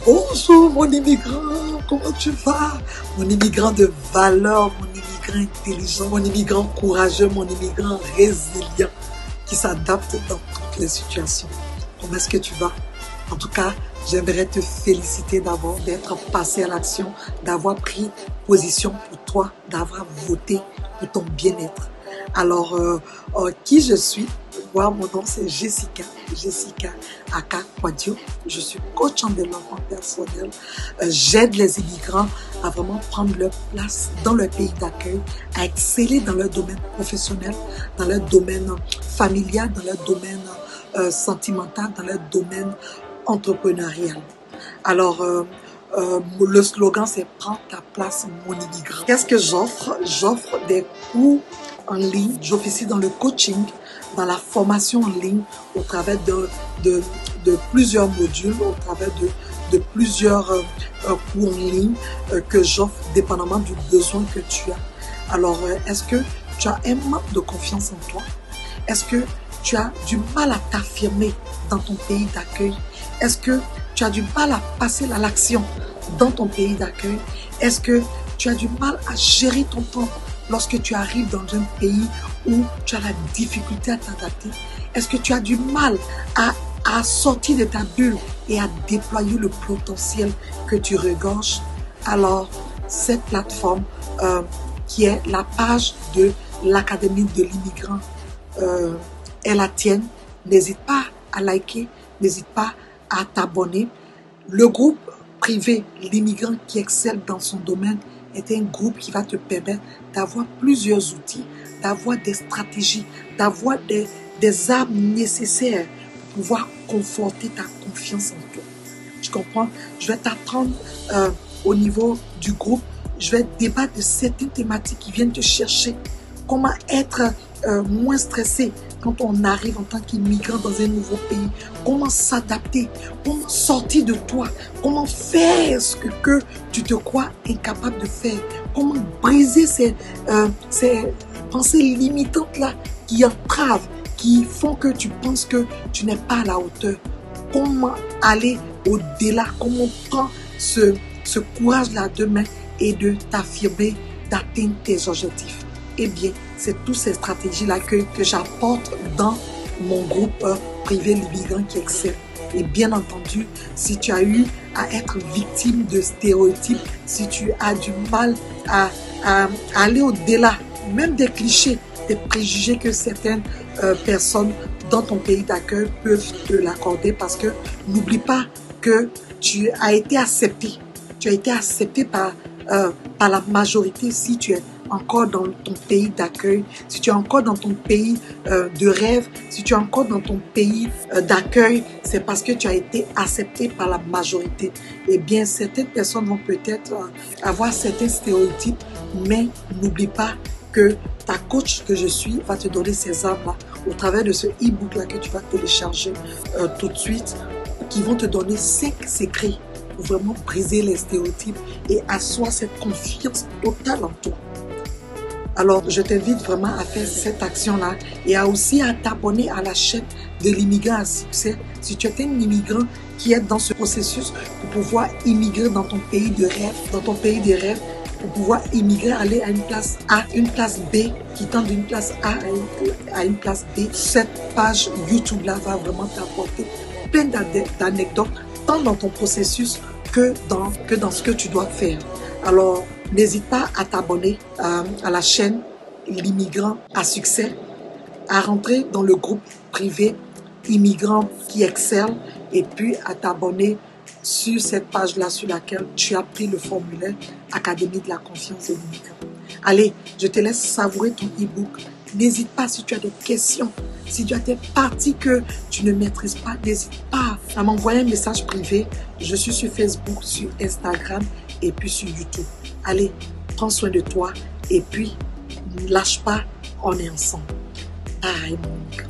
Bonjour mon immigrant, comment tu vas? Mon immigrant de valeur, mon immigrant intelligent, mon immigrant courageux, mon immigrant résilient qui s'adapte dans toutes les situations. Comment est-ce que tu vas? En tout cas, j'aimerais te féliciter d'être passé à l'action, d'avoir pris position pour toi, d'avoir voté pour ton bien-être. Alors, qui je suis? Moi, mon nom c'est Jessica Aka Kwadio. Je suis coach en développement personnel. J'aide les immigrants à vraiment prendre leur place dans leur pays d'accueil, à exceller dans leur domaine professionnel, dans leur domaine familial, dans leur domaine sentimental, dans leur domaine entrepreneurial. Alors, le slogan c'est « Prends ta place, mon immigrant ». Qu'est-ce que j'offre? J'offre des cours en ligne. J'officie dans le coaching, dans la formation en ligne, au travers de plusieurs modules, au travers de plusieurs cours en ligne que j'offre dépendamment du besoin que tu as. Alors, est-ce que tu as un manque de confiance en toi? Est-ce que tu as du mal à t'affirmer dans ton pays d'accueil? Est-ce que tu as du mal à passer à l'action dans ton pays d'accueil? Est-ce que tu as du mal à gérer ton temps lorsque tu arrives dans un pays où tu as la difficulté à t'adapter? Est-ce que tu as du mal à sortir de ta bulle et à déployer le potentiel que tu regorges? Alors, cette plateforme qui est la page de l'Académie de l'immigrant est la tienne. N'hésite pas à liker, n'hésite pas à t'abonner. Le groupe privé, l'immigrant qui excelle dans son domaine, est un groupe qui va te permettre d'avoir plusieurs outils, d'avoir des stratégies, d'avoir des armes nécessaires pour pouvoir conforter ta confiance en toi. Tu comprends? Je vais t'apprendre au niveau du groupe, je vais débattre de certaines thématiques qui viennent te chercher. Comment être moins stressé quand on arrive en tant qu'immigrant dans un nouveau pays? Comment s'adapter? Comment sortir de toi? Comment faire ce que tu te crois incapable de faire? Comment briser ces pensées limitantes-là qui entravent, qui font que tu penses que tu n'es pas à la hauteur? Comment aller au-delà? Comment prendre ce courage-là demain et de t'affirmer, d'atteindre tes objectifs? Eh bien, c'est toutes ces stratégies-là que j'apporte dans mon groupe privé l'immigrant qui excelle. Et bien entendu, si tu as eu à être victime de stéréotypes, si tu as du mal à aller au-delà, même des clichés, des préjugés que certaines personnes dans ton pays d'accueil peuvent te l'accorder, parce que n'oublie pas que tu as été accepté. Tu as été accepté par la majorité si tu es encore dans ton pays d'accueil, si tu es encore dans ton pays de rêve, si tu es encore dans ton pays d'accueil, c'est parce que tu as été accepté par la majorité. Eh bien, certaines personnes vont peut-être avoir certains stéréotypes, mais n'oublie pas que ta coach que je suis va te donner ces armes-là au travers de ce e-book-là que tu vas télécharger tout de suite, qui vont te donner 5 secrets pour vraiment briser les stéréotypes et asseoir cette confiance totale en toi. Alors, je t'invite vraiment à faire cette action-là et aussi à t'abonner à la chaîne de l'immigrant à succès. Si tu es un immigrant qui est dans ce processus pour pouvoir immigrer dans ton pays de rêve, pour pouvoir immigrer, aller à une place A, une place B, qui tend d'une place A à une place B, cette page YouTube-là va vraiment t'apporter plein d'anecdotes, tant dans ton processus que dans ce que tu dois faire. Alors, n'hésite pas à t'abonner à la chaîne L'immigrant à succès, à rentrer dans le groupe privé Immigrants qui excelle et puis à t'abonner sur cette page-là sur laquelle tu as pris le formulaire Académie de la confiance de l'immigrant. Allez, je te laisse savourer ton e-book. N'hésite pas si tu as des questions, si tu as des parties que tu ne maîtrises pas, n'hésite pas à m'envoyer un message privé. Je suis sur Facebook, sur Instagram et puis sur YouTube. Allez, prends soin de toi et puis ne lâche pas, on est ensemble. Bye mon gars.